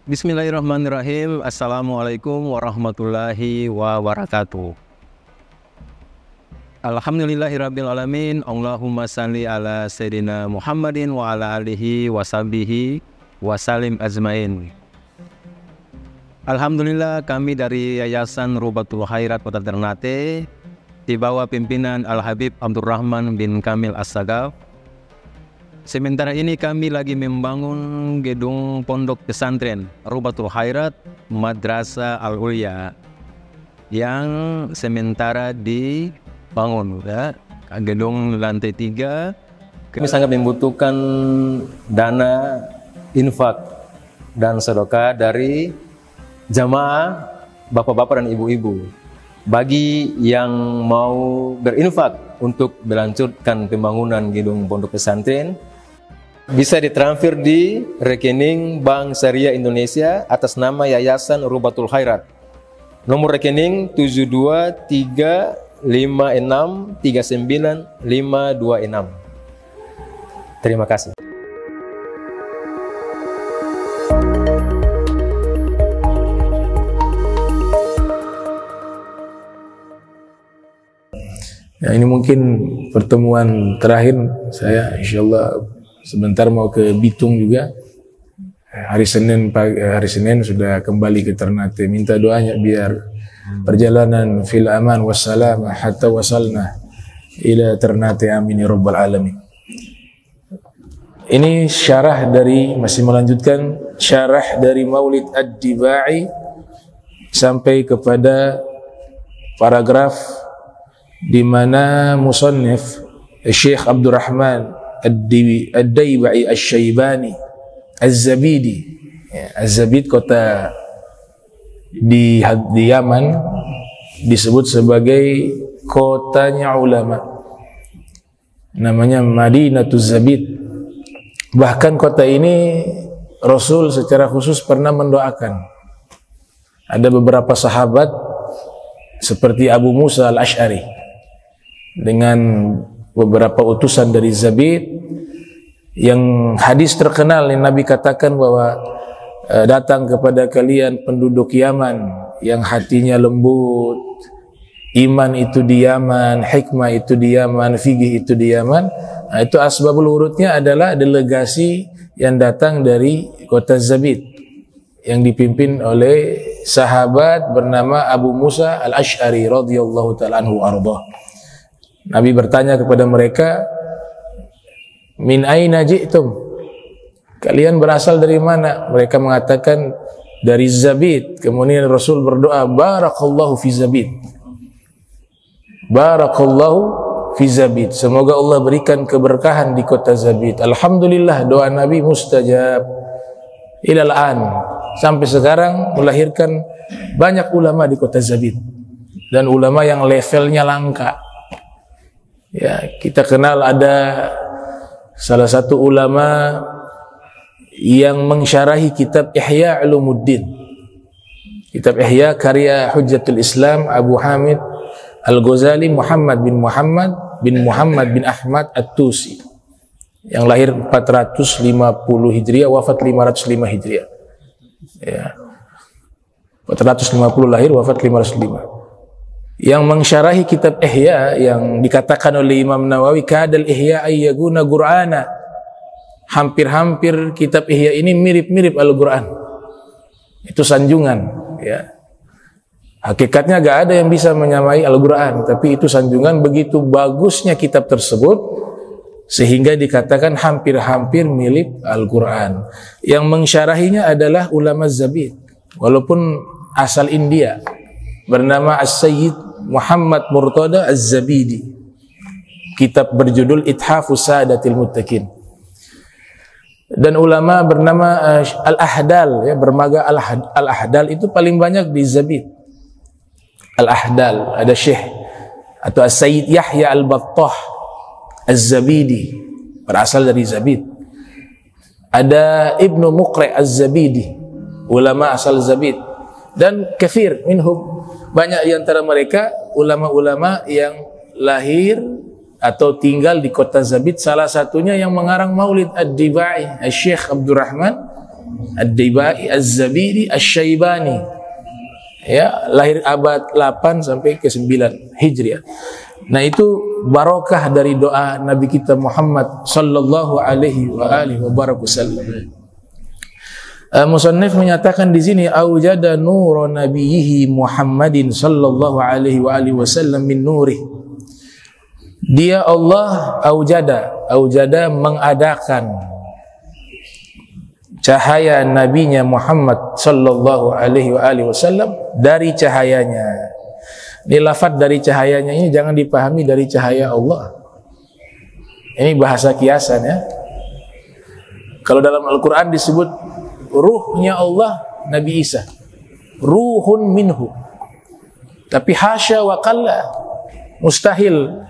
Bismillahirrahmanirrahim. Assalamualaikum warahmatullahi wabarakatuh. Alhamdulillahirrabbilalamin. Allahumma salli ala Sayyidina Muhammadin wa ala alihi wa sahbihi wa salim ajmain. Alhamdulillah, kami dari Yayasan Rubatul Khairat Kota Ternate di bawah pimpinan Al-Habib Abdurrahman bin Kamil As-Sagaf. Sementara ini kami lagi membangun gedung pondok pesantren Rubatul Khairat Madrasah Al-Ulya yang sementara dibangun, ya. Gedung lantai 3. Kami sangat membutuhkan dana infak dan sedekah dari jamaah bapak-bapak dan ibu-ibu. Bagi yang mau berinfak untuk melanjutkan pembangunan gedung pondok pesantren, bisa ditransfer di rekening Bank Syariah Indonesia atas nama Yayasan Rubatul Khairat. Nomor rekening 723563956. Terima kasih. Ya, ini mungkin pertemuan terakhir saya, insyaallah sebentar mau ke Bitung juga. Hari Senin sudah kembali ke Ternate. Minta doanya biar perjalanan fil aman wassalam hatta wasalna ila Ternate, amin ya rabbal alamin. Ini masih melanjutkan syarah dari Maulid Ad-Dibai sampai kepada paragraf di mana musannif Syekh Abdurrahman Ad-Daibai Asy-Syaibani Az-Zabidi, Az-Zabid kota di Yaman, disebut sebagai kotanya ulama, namanya Madinatuz Zabid. Bahkan kota ini Rasul secara khusus pernah mendoakan. Ada beberapa sahabat seperti Abu Musa Al-Asy'ari dengan beberapa utusan dari Zabid, yang hadis terkenal yang Nabi katakan bahwa datang kepada kalian penduduk Yaman yang hatinya lembut, iman itu di Yaman, hikmah itu di Yaman, fikih itu di Yaman. Nah, itu asbabul urutnya adalah delegasi yang datang dari kota Zabid yang dipimpin oleh sahabat bernama Abu Musa Al-Asy'ari radhiyallahu ta'ala anhu ardah. Nabi bertanya kepada mereka, min aina ji'tum? Kalian berasal dari mana? Mereka mengatakan dari Zabid. Kemudian Rasul berdoa, barakallahu fi Zabid. Barakallahu fi Zabid. Semoga Allah berikan keberkahan di kota Zabid. Alhamdulillah, doa Nabi mustajab ilal an. Sampai sekarang melahirkan banyak ulama di kota Zabid, dan ulama yang levelnya langka. Ya, kita kenal ada salah satu ulama yang mensyarahi kitab Ihya Ulumuddin. Kitab Ihya karya Hujjatul Islam Abu Hamid Al-Ghazali Muhammad bin Ahmad At-Tusi, yang lahir 450 Hijriah, wafat 505 Hijriah. Ya. 450 lahir, wafat 505. Yang mensyarahi kitab Ihya, yang dikatakan oleh Imam Nawawi kadal Ihya ayyaguna Qur'ana. Hampir-hampir kitab Ihya ini mirip-mirip Al-Qur'an. Itu sanjungan, ya. Hakikatnya gak ada yang bisa menyamai Al-Qur'an, tapi itu sanjungan. Begitu bagusnya kitab tersebut sehingga dikatakan hampir-hampir mirip Al-Qur'an. Yang mensyarahinya adalah ulama Zabid, walaupun asal India, bernama As-Sayyid Muhammad Murtada Az-Zabidi. Kitab berjudul Ithafus Sadatil Muttaqin. Dan ulama bernama Al-Ahdal, ya, bermaga Al-Ahdal itu paling banyak di Zabid. Al-Ahdal, ada Syekh atau As-Sayyid Yahya Al-Battah Az-Zabidi, berasal dari Zabid. Ada Ibnu Muqri' Az-Zabidi, ulama asal Zabid. Dan kathir minhum, banyak di antara mereka ulama-ulama yang lahir atau tinggal di kota Zabid. Salah satunya yang mengarang Maulid Ad-Dibai, Syekh Abdurrahman Ad-Daibai Az-Zabidi Asy-Syaibani. Ya, lahir abad 8 sampai ke 9 Hijriah. Nah, itu barokah dari doa Nabi kita Muhammad sallallahu alaihi wa alihi wa wasallam. Musannif menyatakan di sini aujada nur nabiyhi Muhammadin sallallahu alaihi wa alihi wasallam min nurih. Dia Allah aujada mengadakan cahaya nabinya Muhammad sallallahu alaihi wa alihi wasallam dari cahayanya. Ini lafaz dari cahayanya ini jangan dipahami dari cahaya Allah. Ini bahasa kiasan ya. Kalau dalam Al-Quran disebut ruhnya Allah Nabi Isa, ruhun minhu. Tapi hasya wa qalla, mustahil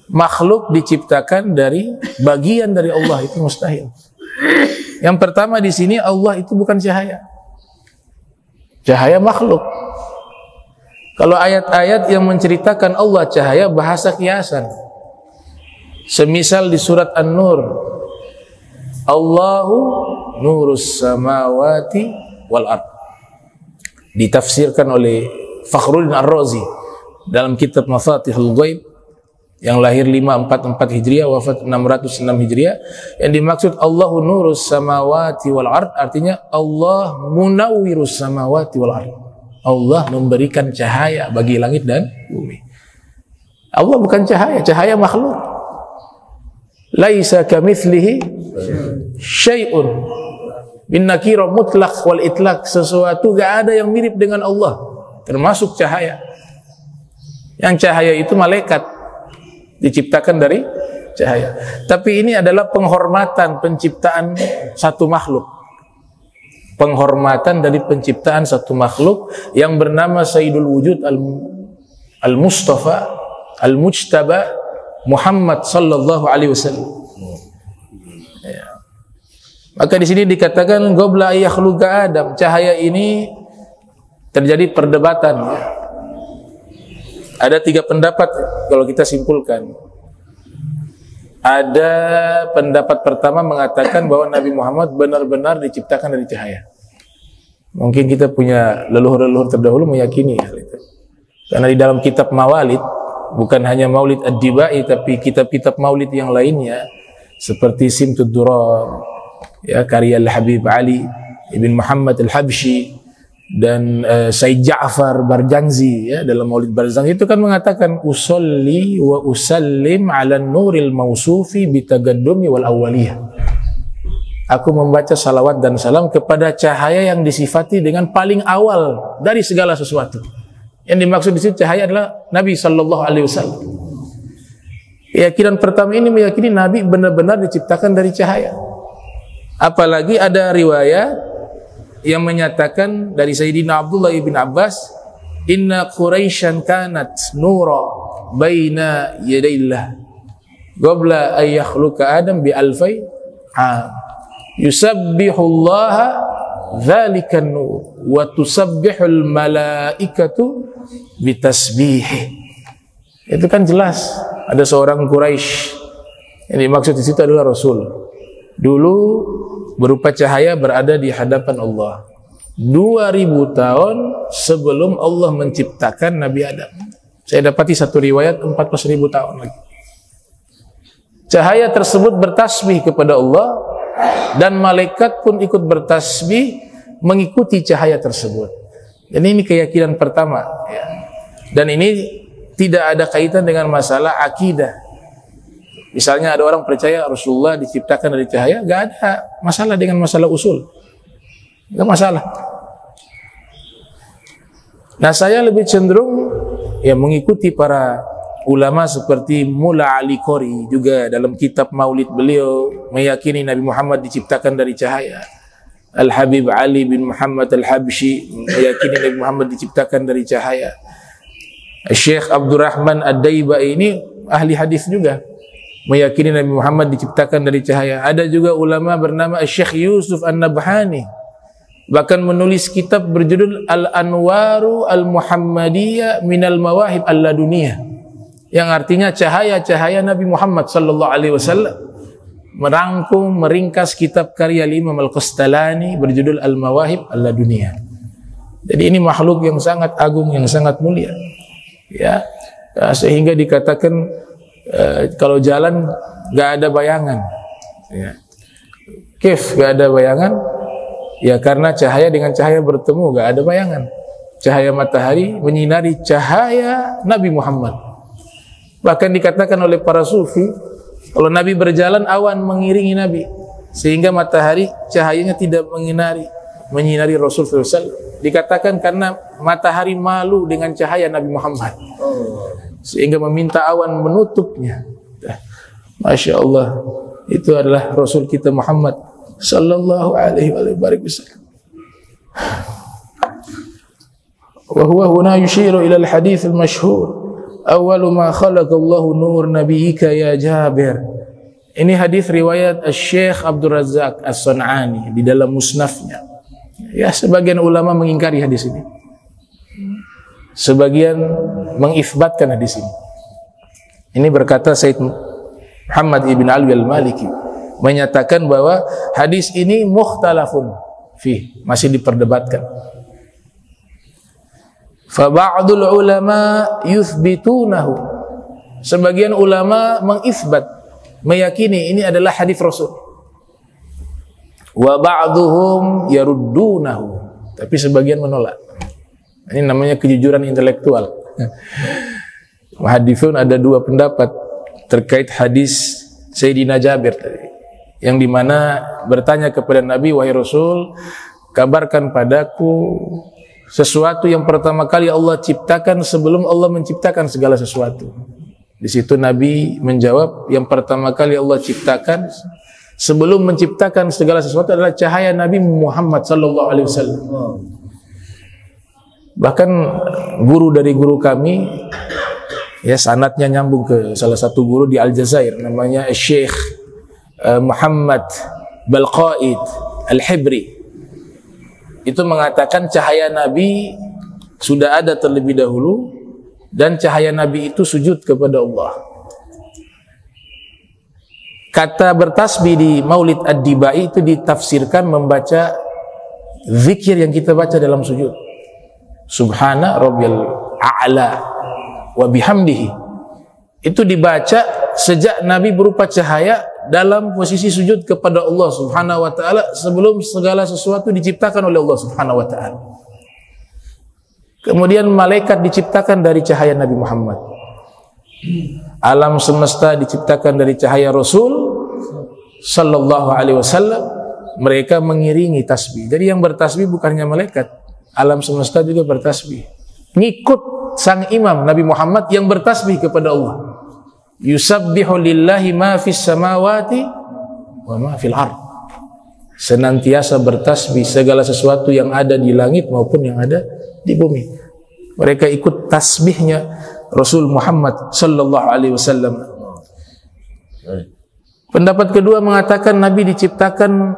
makhluk diciptakan dari bagian dari Allah, itu mustahil. Yang pertama di sini Allah itu bukan cahaya. Cahaya makhluk. Kalau ayat-ayat yang menceritakan Allah cahaya bahasa kiasan. Semisal di surat An-Nur, Allahu nurus samawati wal ard. Ditafsirkan oleh Fakhruddin Ar-Razi dalam kitab Mafatihul Ghaib yang lahir 544 Hijriah, wafat 606 Hijriah. Yang dimaksud Allahu nurus samawati wal ard artinya Allah munawwirus samawati wal ard. Allah memberikan cahaya bagi langit dan bumi. Allah bukan cahaya, cahaya makhluk. Laisa kamitslihi syai'un. Bin nakira mutlaq wal itlaq, sesuatu gak ada yang mirip dengan Allah, termasuk cahaya. Yang cahaya itu malaikat, diciptakan dari cahaya. Tapi ini adalah penghormatan penciptaan satu makhluk. Penghormatan dari penciptaan satu makhluk yang bernama Sayyidul Wujud Al-Mustafa Al-Mujtaba Muhammad sallallahu alaihi wasallam. Ya. Maka di sini dikatakan qabla yakhluqa Adam. Cahaya ini terjadi perdebatan. Ada 3 pendapat kalau kita simpulkan. Ada pendapat pertama mengatakan bahwa Nabi Muhammad benar-benar diciptakan dari cahaya. Mungkin kita punya leluhur-leluhur terdahulu meyakini hal itu. Karena di dalam kitab Mawalid, bukan hanya Maulid Ad-Dibai, tapi kitab-kitab Maulid yang lainnya seperti Simtud Durar, ya, karya Al-Habib Ali Ibn Muhammad Al-Habsyi, dan Said Ja'far Barjanzi, ya, dalam Maulid Barzanji itu kan mengatakan usolli wa usallim ala nuril mausufi bitagaddumi wal awwaliyah. Aku membaca salawat dan salam kepada cahaya yang disifati dengan paling awal dari segala sesuatu. Yang dimaksud di situ cahaya adalah Nabi sallallahu alaihi wasallam. Keyakinan pertama ini meyakini Nabi benar-benar diciptakan dari cahaya. Apalagi ada riwayat yang menyatakan dari Sayyidina Abdullah ibn Abbas, inna Quraisyan kanat nura baina yadaillah qabla an yakhluqa Adam bi alfai am yusabbihullaha dzalika an-nur wa tusabbihul malaikatu bitasbihi. Itu kan jelas ada seorang Quraisy yang dimaksud di situ adalah Rasul. Dulu berupa cahaya berada di hadapan Allah 2000 tahun sebelum Allah menciptakan Nabi Adam. Saya dapati satu riwayat 14.000 tahun lagi. Cahaya tersebut bertasbih kepada Allah dan malaikat pun ikut bertasbih mengikuti cahaya tersebut. Dan ini keyakinan pertama, ya. Dan ini tidak ada kaitan dengan masalah akidah. Misalnya ada orang percaya Rasulullah diciptakan dari cahaya, gak ada masalah dengan masalah usul, gak masalah. Nah, saya lebih cenderung ya mengikuti para ulama seperti Mula Ali Qori, juga dalam kitab Maulid beliau meyakini Nabi Muhammad diciptakan dari cahaya. Al-Habib Ali bin Muhammad Al-Habsyi meyakini Nabi Muhammad diciptakan dari cahaya. Syekh Abdurrahman Ad-Daibai ini ahli hadis juga, meyakini Nabi Muhammad diciptakan dari cahaya. Ada juga ulama bernama Syekh Yusuf An-Nabhani, bahkan menulis kitab berjudul Al-Anwaru Al-Muhammadiyah Minal Mawahib Al-Laduniyah, yang artinya cahaya-cahaya Nabi Muhammad sallallahu alaihi wasallam merangkum, meringkas kitab karya Imam Al-Qastalani berjudul Al-Mawahib Al-Laduniyah. Jadi ini makhluk yang sangat agung, yang sangat mulia. Ya, sehingga dikatakan kalau jalan nggak ada bayangan. Ya. Kif nggak ada bayangan? Ya karena cahaya dengan cahaya bertemu, nggak ada bayangan. Cahaya matahari menyinari cahaya Nabi Muhammad. Bahkan dikatakan oleh para sufi, kalau Nabi berjalan, awan mengiringi Nabi, sehingga matahari cahayanya tidak menyinari Rasul SAW. Dikatakan karena matahari malu dengan cahaya Nabi Muhammad, sehingga meminta awan menutupnya. Masya Allah, itu adalah Rasul kita Muhammad Sallallahu Alaihi Wasallam. Wa huwa huna yushiru ila al-hadits al-mashhur. Awwalu ma khalaqallahu nur nabiyyika ya Jabir. Ini hadis riwayat Syekh Abdul Razzaq As-Sun'ani di dalam musnafnya. Ya, sebagian ulama mengingkari hadis ini. Sebagian mengisbatkan hadis ini. Ini berkata Said Muhammad ibn Alwi al-Maliki menyatakan bahwa hadis ini mukhtalafun fi, masih diperdebatkan. Fa ba'dul ulama yuthbitunahu. Sebagian ulama mengisbat, meyakini ini adalah hadis Rasul. Wa ba'duhum yaruddunahu. Tapi sebagian menolak. Ini namanya kejujuran intelektual. Muhadditsun ada dua pendapat terkait hadis Sayyidina Jabir tadi, yang dimana bertanya kepada Nabi, wahai Rasul, kabarkan padaku sesuatu yang pertama kali Allah ciptakan sebelum Allah menciptakan segala sesuatu. Di situ Nabi menjawab, yang pertama kali Allah ciptakan sebelum menciptakan segala sesuatu adalah cahaya Nabi Muhammad sallallahu alaihi wasallam. Bahkan guru dari guru kami, ya sanadnya nyambung ke salah satu guru di Aljazair, namanya Syekh Muhammad Balqaid Al-Hibri. Itu mengatakan cahaya Nabi sudah ada terlebih dahulu, dan cahaya Nabi itu sujud kepada Allah. Kata bertasbih di Maulid Ad-Dibai itu ditafsirkan membaca zikir yang kita baca dalam sujud. Subhana rabbiyal a'la wa bihamdihi. Itu dibaca sejak Nabi berupa cahaya dalam posisi sujud kepada Allah Subhanahu wa taala sebelum segala sesuatu diciptakan oleh Allah Subhanahu wa taala. Kemudian malaikat diciptakan dari cahaya Nabi Muhammad. Alam semesta diciptakan dari cahaya Rasul sallallahu alaihi wasallam. Mereka mengiringi tasbih. Jadi yang bertasbih bukan hanya malaikat, alam semesta juga bertasbih. Ngikut sang imam Nabi Muhammad yang bertasbih kepada Allah. Yusabbihu lillahi ma fis samawati wa ma fil ard. Senantiasa bertasbih segala sesuatu yang ada di langit maupun yang ada di bumi. Mereka ikut tasbihnya Rasul Muhammad sallallahu alaihi wasallam. Pendapat kedua mengatakan Nabi diciptakan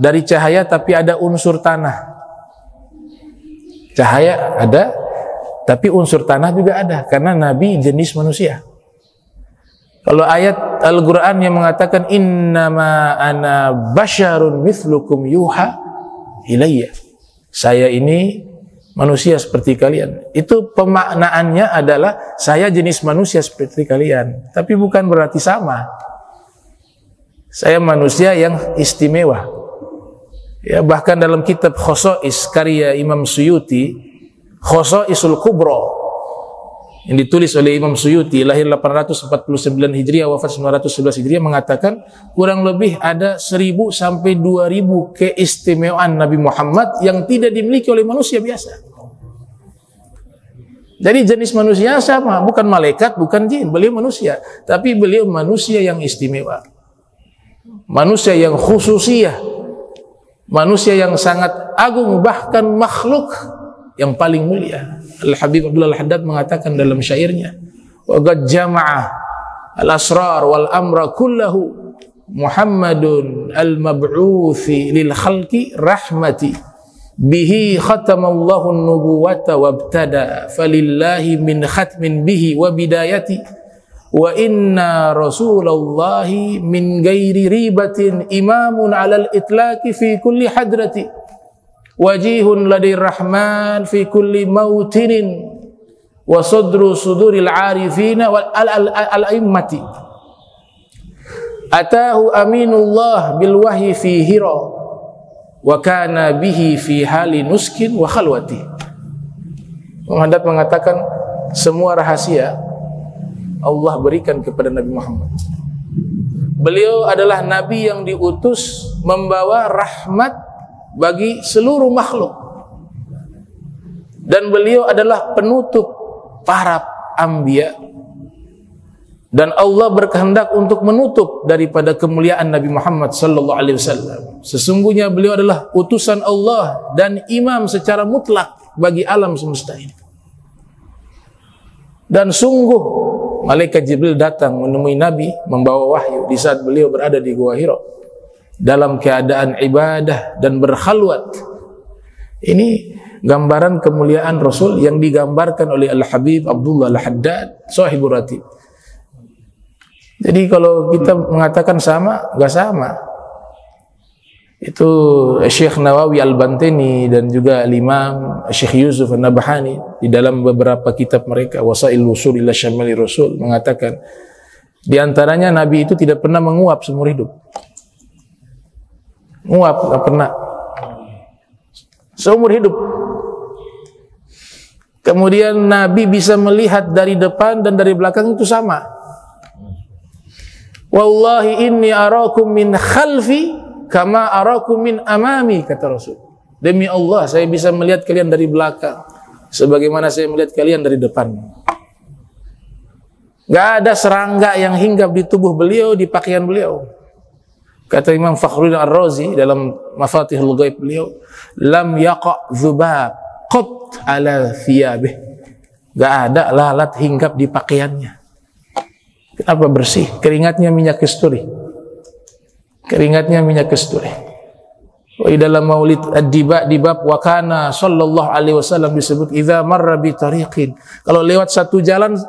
dari cahaya tapi ada unsur tanah. Cahaya ada tapi unsur tanah juga ada karena Nabi jenis manusia. Kalau ayat Al-Quran yang mengatakan innama ana basyarun mithlukum yuha ilayya, saya ini manusia seperti kalian, itu pemaknaannya adalah saya jenis manusia seperti kalian, tapi bukan berarti sama. Saya manusia yang istimewa. Ya, bahkan dalam kitab Khosais karya Imam Suyuti, Khosaisul Kubra, yang ditulis oleh Imam Suyuti, lahir 849 Hijriah, wafat 911 Hijriah, mengatakan kurang lebih ada 1000 sampai 2000 keistimewaan Nabi Muhammad yang tidak dimiliki oleh manusia biasa. Jadi jenis manusia sama, bukan malaikat, bukan jin, beliau manusia, tapi beliau manusia yang istimewa, manusia yang khususiyah, manusia yang sangat agung, bahkan makhluk yang paling mulia. Al-Habib Abdullah Al-Haddad mengatakan dalam syairnya, wa qad jama'a al-asrar wal amra kullahu Muhammadun al-mab'uthi lil khalqi rahmati bihi khatamallahu an-nubuwata wabtada falillahi min khatmin bihi wa bidayati wa inna rasulallahi min ghairi ribatin imamun 'alal itlaqi fi kulli hadrati wajihun ladir rahman fi kulli mautinin wa sadru suduril 'arifina wal al-a'immati atahu aminullah bil wahyi fi hira wa kana bihi fi hali nuskin wa khalwati. Muhammad mengatakan semua rahasia Allah berikan kepada Nabi Muhammad. Beliau adalah Nabi yang diutus membawa rahmat bagi seluruh makhluk. Dan beliau adalah penutup para anbiya. Dan Allah berkehendak untuk menutup daripada kemuliaan Nabi Muhammad sallallahu alaihi wasallam. Sesungguhnya beliau adalah utusan Allah dan imam secara mutlak bagi alam semesta ini. Dan sungguh Malaikat Jibril datang menemui Nabi membawa wahyu di saat beliau berada di Gua Hira dalam keadaan ibadah dan berkhalwat. Ini gambaran kemuliaan Rasul yang digambarkan oleh Al-Habib Abdullah Al-Haddad Sahibur Ratib. Jadi kalau kita mengatakan sama, enggak sama. Itu Syekh Nawawi Al-Bantini dan juga Imam Syekh Yusuf An-Nabhani di dalam beberapa kitab mereka Wasail Wusul ila Syamali Rasul mengatakan di antaranya Nabi itu tidak pernah menguap seumur hidup. Menguap enggak pernah. Seumur hidup. Kemudian Nabi bisa melihat dari depan dan dari belakang itu sama. Wallahi inni arakum min khalfi kama arakum min amami, kata Rasul. Demi Allah, saya bisa melihat kalian dari belakang sebagaimana saya melihat kalian dari depan. Gak ada serangga yang hinggap di tubuh beliau, di pakaian beliau. Kata Imam Fakhruddin Ar-Razi dalam Mafatihul Ghaib beliau, lam yaqa' dzubab qat ala thiyabih. Gak ada lalat hinggap di pakaiannya. Kenapa bersih? Keringatnya minyak kasturi. Keringatnya minyak kasturi. Di dalam Maulid Ad-Diba di bab wa kana sallallahu alaihi wasallam disebut idza marra bi tariqin. Kalau lewat satu jalan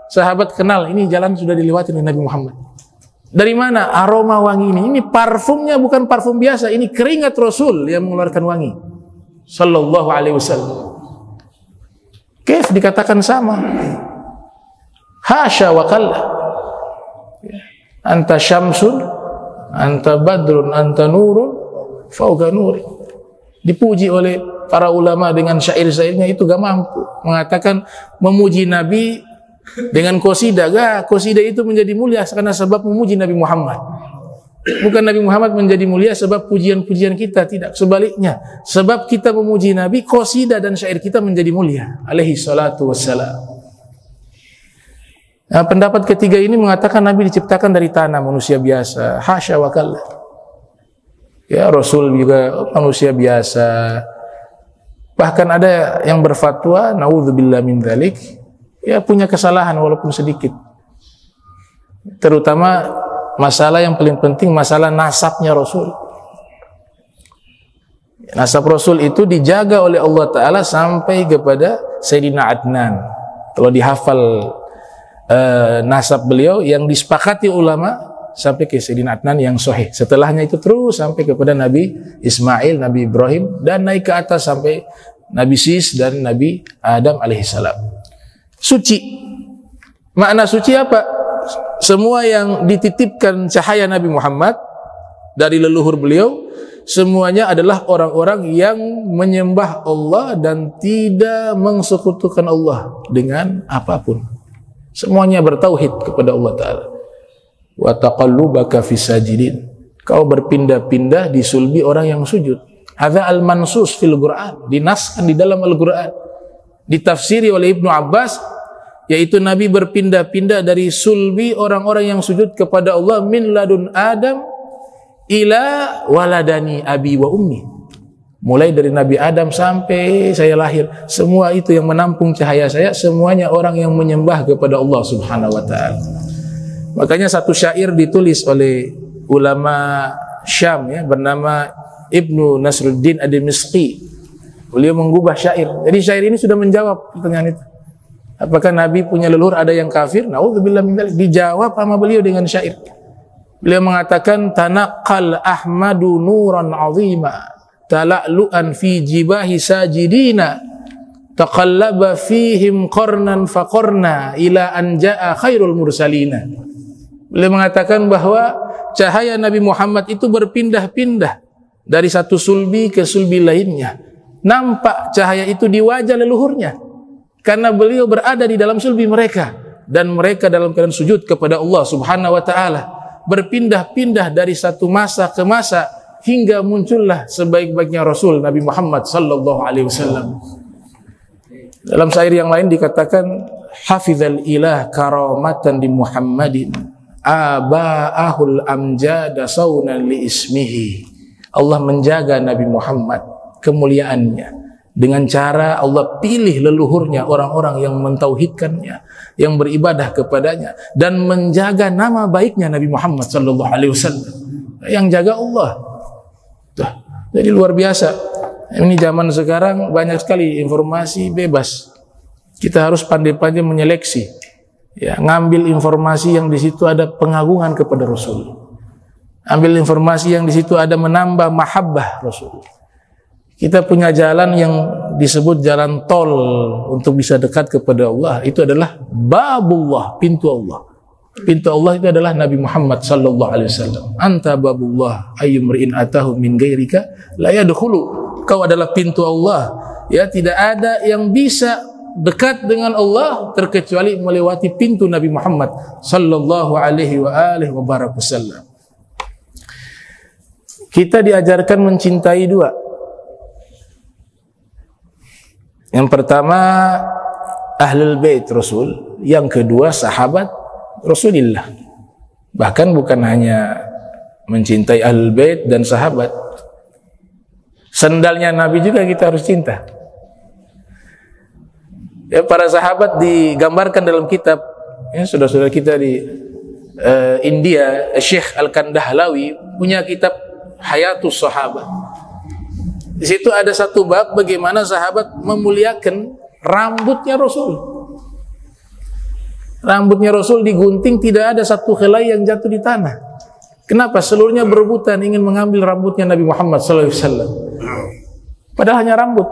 sahabat kenal ini jalan sudah dilewati oleh Nabi Muhammad. Dari mana aroma wangi ini? Ini parfumnya bukan parfum biasa, ini keringat Rasul yang mengeluarkan wangi. Sallallahu alaihi wasallam. Kaif dikatakan sama? Hasya wa qalla. Anta syamsun, anta badrun, anta nurun, fauqa nuri. Dipuji oleh para ulama dengan syair-syairnya itu gak mampu mengatakan memuji Nabi dengan qasidah. Qasidah itu menjadi mulia karena sebab memuji Nabi Muhammad. Bukan Nabi Muhammad menjadi mulia sebab pujian-pujian kita, tidak, sebaliknya. Sebab kita memuji Nabi, qasidah dan syair kita menjadi mulia. Alaihi salatu wassalam. Nah, pendapat ketiga ini mengatakan Nabi diciptakan dari tanah, manusia biasa. Hasya wa kalla. Ya, Rasul juga manusia biasa. Bahkan ada yang berfatwa, naudzubillah min dzalik, ya punya kesalahan walaupun sedikit. Terutama masalah yang paling penting, masalah nasabnya Rasul. Nasab Rasul itu dijaga oleh Allah Ta'ala sampai kepada Sayyidina Adnan. Kalau dihafal nasab beliau yang disepakati ulama sampai ke Sayyidina Adnan yang sahih. Setelahnya itu terus sampai kepada Nabi Ismail, Nabi Ibrahim, dan naik ke atas sampai Nabi Sis dan Nabi Adam alaihissalam. Suci. Makna suci apa? Semua yang dititipkan cahaya Nabi Muhammad dari leluhur beliau, semuanya adalah orang-orang yang menyembah Allah dan tidak mensekutukan Allah dengan apapun. Semuanya bertauhid kepada Allah Ta'ala. Wa taqallubaka fis sajidin. Kau berpindah-pindah di sulbi orang yang sujud. Hadza al-mansus fil Qur'an. Dinaskan di dalam Al-Qur'an. Ditafsiri oleh Ibnu Abbas, yaitu Nabi berpindah-pindah dari sulbi orang-orang yang sujud kepada Allah min ladun Adam ila waladani abi wa ummi. Mulai dari Nabi Adam sampai saya lahir, semua itu yang menampung cahaya saya, semuanya orang yang menyembah kepada Allah Subhanahu wa Ta'ala. Makanya satu syair ditulis oleh ulama Syam ya, bernama Ibnu Nasruddin Ad-Dimishqi. Beliau menggubah syair. Jadi syair ini sudah menjawab pertanyaan itu. Apakah Nabi punya leluhur ada yang kafir? Naudzubillah min dzalik. Dijawab sama beliau dengan syair. Beliau mengatakan, tanaqqal Ahmadu nuran 'azima tala'lu'an fi jibahi sajidina taqallaba fihim qarnan faqarna ila an ja'a khairul mursalina. Beliau mengatakan bahwa cahaya Nabi Muhammad itu berpindah-pindah dari satu sulbi ke sulbi lainnya. Nampak cahaya itu di wajah leluhurnya karena beliau berada di dalam sulbi mereka dan mereka dalam keadaan sujud kepada Allah Subhanahu wa taala, berpindah-pindah dari satu masa ke masa hingga muncullah sebaik-baiknya Rasul Nabi Muhammad sallallahu alaihi wasallam. Dalam syair yang lain dikatakan, hafizal ilah karamatan di Muhammadin aba'ahul amjada saunan li ismihi. Allah menjaga Nabi Muhammad, kemuliaannya, dengan cara Allah pilih leluhurnya, orang-orang yang mentauhidkannya, yang beribadah kepadanya, dan menjaga nama baiknya Nabi Muhammad sallallahu alaihi wasallam. Yang jaga Allah. Tuh. Jadi luar biasa. Ini zaman sekarang banyak sekali informasi bebas. Kita harus pandai-pandai menyeleksi. Ya, ngambil informasi yang di situ ada pengagungan kepada Rasul. Ambil informasi yang di situ ada menambah mahabbah Rasul. Kita punya jalan yang disebut jalan tol untuk bisa dekat kepada Allah. Itu adalah babullah, pintu Allah. Pintu Allah itu adalah Nabi Muhammad sallallahu alaihi wasallam. Anta babullah ayyumri'in atahu min ghairika la yadkhulu. Kau adalah pintu Allah. Ya, tidak ada yang bisa dekat dengan Allah terkecuali melewati pintu Nabi Muhammad sallallahu alaihi wasallam. Kita diajarkan mencintai dua. Yang pertama Ahlul Bait Rasul, yang kedua sahabat Rasulullah. Bahkan bukan hanya mencintai Ahlul Bait dan sahabat, sendalnya Nabi juga kita harus cinta. Ya, para sahabat digambarkan dalam kitab, ya, saudara-saudara kita di India, Syekh Al-Kandahlawi punya kitab Hayatus Sahabat. Di situ ada satu bab bagaimana sahabat memuliakan rambutnya Rasul. Rambutnya Rasul digunting, tidak ada satu helai yang jatuh di tanah. Kenapa? Seluruhnya berebutan ingin mengambil rambutnya Nabi Muhammad SAW. Padahal hanya rambut.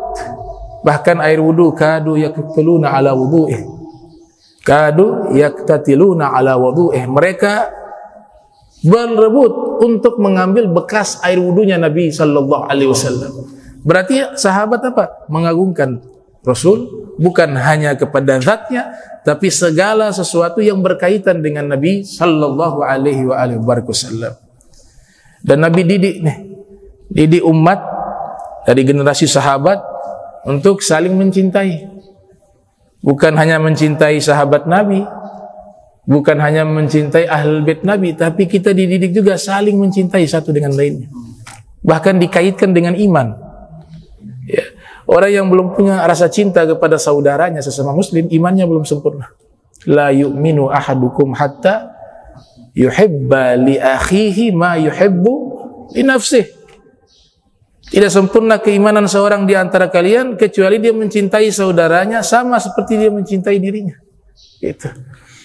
Bahkan air wudu, kadu yaktatiluna ala wudu'ih. Kadu yaktatiluna ala wudu'ih. Mereka berebut untuk mengambil bekas air wudunya Nabi sallallahu alaihi wasallam. Berarti sahabat apa? Mengagungkan Rasul bukan hanya kepada zatnya, tapi segala sesuatu yang berkaitan dengan Nabi sallallahu alaihi wasallam. Dan Nabi didik umat dari generasi sahabat untuk saling mencintai. Bukan hanya mencintai sahabat Nabi, bukan hanya mencintai Ahlul Bait Nabi, tapi kita dididik juga saling mencintai satu dengan lainnya. Bahkan dikaitkan dengan iman. Ya. Orang yang belum punya rasa cinta kepada saudaranya sesama muslim, imannya belum sempurna. La yu'minu ahadukum hatta yuhibba li akhihi ma yuhibbu li nafsihi. Tidak sempurna keimanan seorang di antara kalian kecuali dia mencintai saudaranya sama seperti dia mencintai dirinya. Gitu.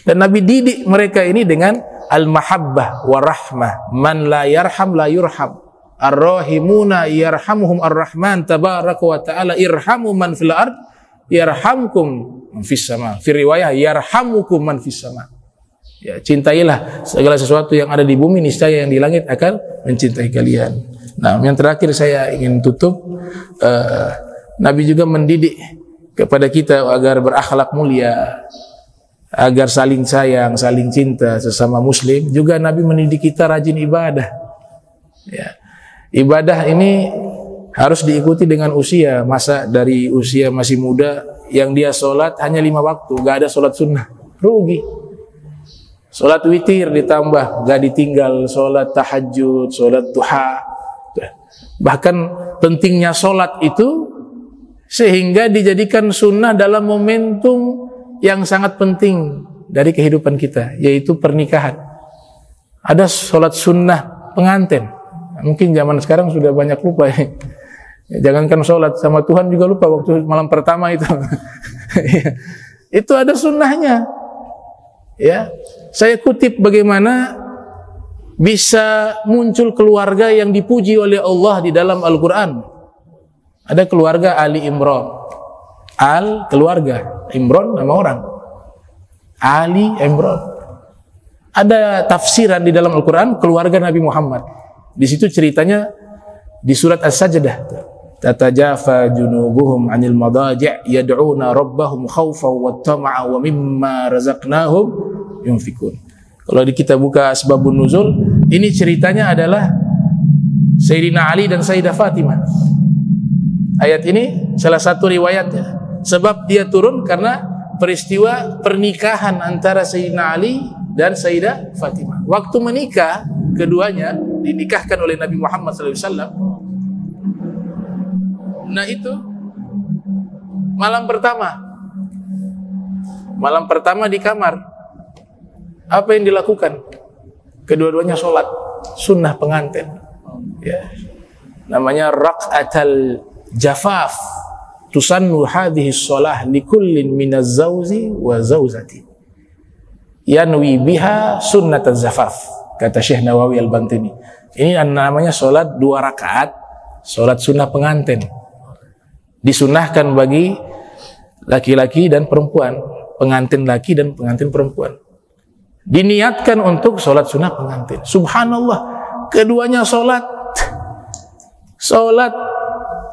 Dan Nabi didik mereka ini dengan al-mahabbah wa rahmah. Man la yarham la yurham. Ar-rahimuna yarhamuhum ar-rahman tabaraka wa ta'ala. Irhamu man fil ard yarhamkum man fis sama. Fi riwayah yarhamukum man fis sama. Ya, cintailah segala sesuatu yang ada di bumi, niscaya yang di langit akan mencintai kalian. Nah, yang terakhir saya ingin tutup, Nabi juga mendidik kepada kita agar berakhlak mulia, agar saling sayang, saling cinta sesama muslim. Juga Nabi mendidik kita rajin ibadah. Ya. Ibadah ini harus diikuti dengan usia. Masa dari usia masih muda yang dia sholat hanya 5 waktu, gak ada sholat sunnah, rugi. Sholat witir ditambah, gak ditinggal sholat tahajud, sholat duha. Bahkan pentingnya sholat itu sehingga dijadikan sunnah dalam momentum yang sangat penting dari kehidupan kita, yaitu pernikahan. Ada sholat sunnah pengantin. Mungkin zaman sekarang sudah banyak lupa ya. Jangankan sholat, sama Tuhan juga lupa waktu malam pertama itu. Itu ada sunnahnya. Ya, saya kutip bagaimana bisa muncul keluarga yang dipuji oleh Allah di dalam Al-Quran. Ada keluarga Ali Imran. Keluarga Imran nama orang. Ali Imran. Ada tafsiran di dalam Al-Quran keluarga Nabi Muhammad. Di situ ceritanya di surat As-Sajdah. Tatajafa junubuhum 'anil madaji' yad'una rabbahum khaufan wa tama'a wa mimma razaqnahum yunfikun. Kalau kita buka asbabun nuzul, ini ceritanya adalah Sayyidina Ali dan Sayyidah Fatimah. Ayat ini salah satu riwayatnya. Sebab dia turun karena peristiwa pernikahan antara Sayyidina Ali dan Sayyidah Fatimah. Waktu menikah, keduanya dinikahkan oleh Nabi Muhammad SAW. Nah itu malam pertama di kamar, apa yang dilakukan? Kedua-duanya sholat sunnah pengantin, ya. Namanya raq'atal jafaf. Tusannu hadhihi shalah likullin minaz zawji wa zawjati yanwi biha sunnataz zafaf, kata Syekh Nawawi Al-Bantini. Ini namanya sholat 2 rakaat, sholat sunnah pengantin. Disunnahkan bagi laki-laki dan perempuan, pengantin laki dan pengantin perempuan. Diniatkan untuk sholat sunnah pengantin. Subhanallah, keduanya sholat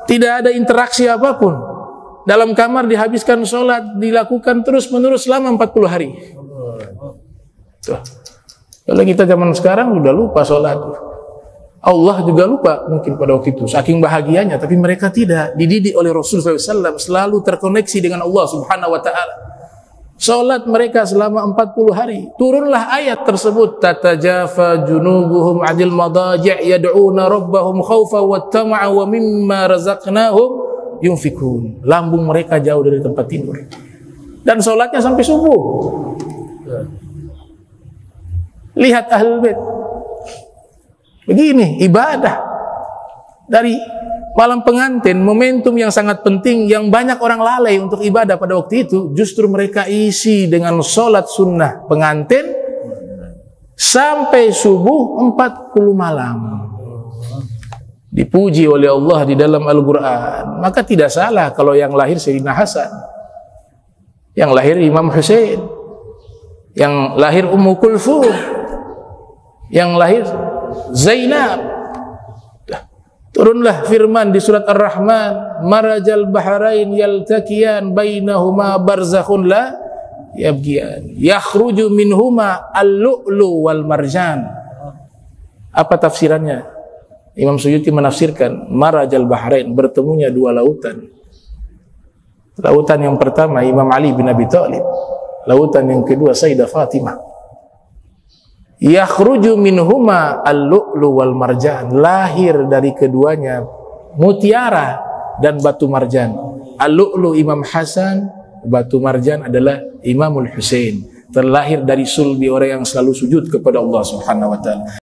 tidak ada interaksi apapun. Dalam kamar dihabiskan sholat, dilakukan terus-menerus selama 40 hari. Tuh. Kalau kita zaman sekarang udah lupa sholat. Allah juga lupa mungkin pada waktu itu, saking bahagianya. Tapi mereka tidak, dididik oleh Rasulullah SAW, selalu terkoneksi dengan Allah Subhanahu Wa Taala. Sholat mereka selama 40 hari. Turunlah ayat tersebut. Tatajafa junubuhum 'anil madaji' yad'una rabbahum khaufa wa tama'a wa mimma razaqnahum yunfikun. Lambung mereka jauh dari tempat tidur. Dan sholatnya sampai subuh. Lihat Ahlul Bait. Begini ibadah. Dari malam pengantin, momentum yang sangat penting yang banyak orang lalai untuk ibadah pada waktu itu, justru mereka isi dengan sholat sunnah pengantin sampai subuh 40 malam. Dipuji oleh Allah di dalam Al-Quran. Maka tidak salah kalau yang lahir Sayyidina Hasan, yang lahir Imam Husain, yang lahir Ummu Kulthum, yang lahir Zainab. Turunlah firman di surat Ar-Rahman, marajal bahrain yaltaqiyan bainahuma barzakhun la yabghiyan yakhruju minhuma al-lu'lu wal marjan. Apa tafsirannya? Imam Suyuti menafsirkan marajal bahrain, bertemunya 2 lautan. Lautan yang pertama Imam Ali bin Abi Thalib, lautan yang kedua Sayyidah Fatimah. Yakhruju minhuma al-lu'lu wal marjan, lahir dari keduanya mutiara dan batu marjan. Al-lu'lu Imam Hasan, batu marjan adalah Imamul Husain. Terlahir dari sulbi orang yang selalu sujud kepada Allah Subhanahu wa taala.